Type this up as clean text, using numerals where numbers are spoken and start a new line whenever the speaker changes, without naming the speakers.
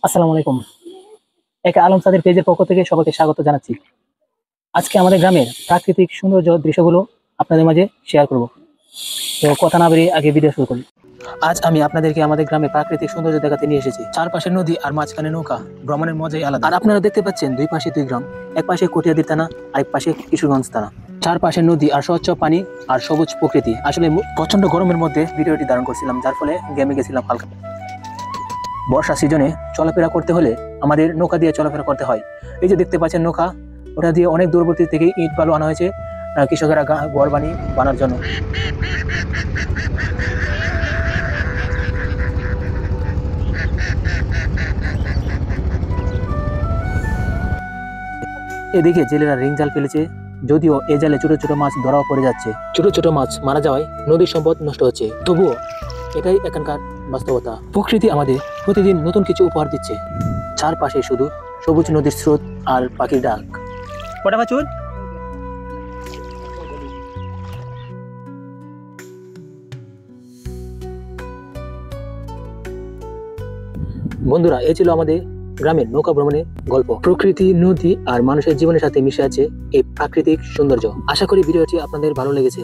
আসসালামু আলাইকুম। একে আলম সাদের পেজের পক্ষ থেকে সবাইকে স্বাগত জানাচ্ছি। আজকে আমাদের গ্রামের প্রাকৃতিক সৌন্দর্য দৃশ্যগুলো আপনাদের মাঝে শেয়ার করব। তো কথা না বেরিয়ে আগে ভিডিও শুরু করি। আজ আমি আপনাদেরকে আমাদের গ্রামের প্রাকৃতিক সৌন্দর্য দেখাতে নিয়ে এসেছি। চারপাশে নদী আর মাঝখানে নৌকা, ভ্রমণের মজাই আলাদা। আর আপনারা দেখতে পাচ্ছেন দুই পাশে দুই গ্রাম, এক পাশে কটিয়াদির থানা, আরেক পাশে কিশোরগঞ্জ থানা। চারপাশে নদী আর স্বচ্ছ পানি আর সবুজ প্রকৃতি। আসলে প্রচন্ড গরমের মধ্যে ভিডিওটি ধারণ করছিলাম, যার ফলে গেমে গেছিলাম হালকা। বর্ষা সিজনে চলাফেরা করতে হলে আমাদের নৌকা দিয়ে চলাফেরা করতে হয়। এই যে দেখতে পাচ্ছেন নৌকা, ওটা দিয়ে অনেক দূরবর্তী থেকে ইট বালু আনা হয়েছে কৃষকেরা ঘর বানার জন্য। এদিকে জেলেরা রিং জাল ফেলেছে, যদিও এ জালে ছোট ছোট মাছ ধরাও পড়ে যাচ্ছে। ছোট ছোট মাছ মারা যাওয়ায় নদীর সম্পদ নষ্ট হচ্ছে, তবুও এটাই এখানকার বাস্তবতা। প্রকৃতি আমাদের প্রতিদিন নতুন কিছু উপহার দিচ্ছে। চারপাশে শুধু সবুজ নদীর স্রোত আর পাখির ডাক। কটা বাছুর? বন্ধুরা, এই ছিল আমাদের গ্রামের নৌকা ভ্রমণের গল্প। প্রকৃতি, নদী আর মানুষের জীবনের সাথে মিশে আছে এই প্রাকৃতিক সৌন্দর্য। আশা করি ভিডিওটি আপনাদের ভালো লেগেছে।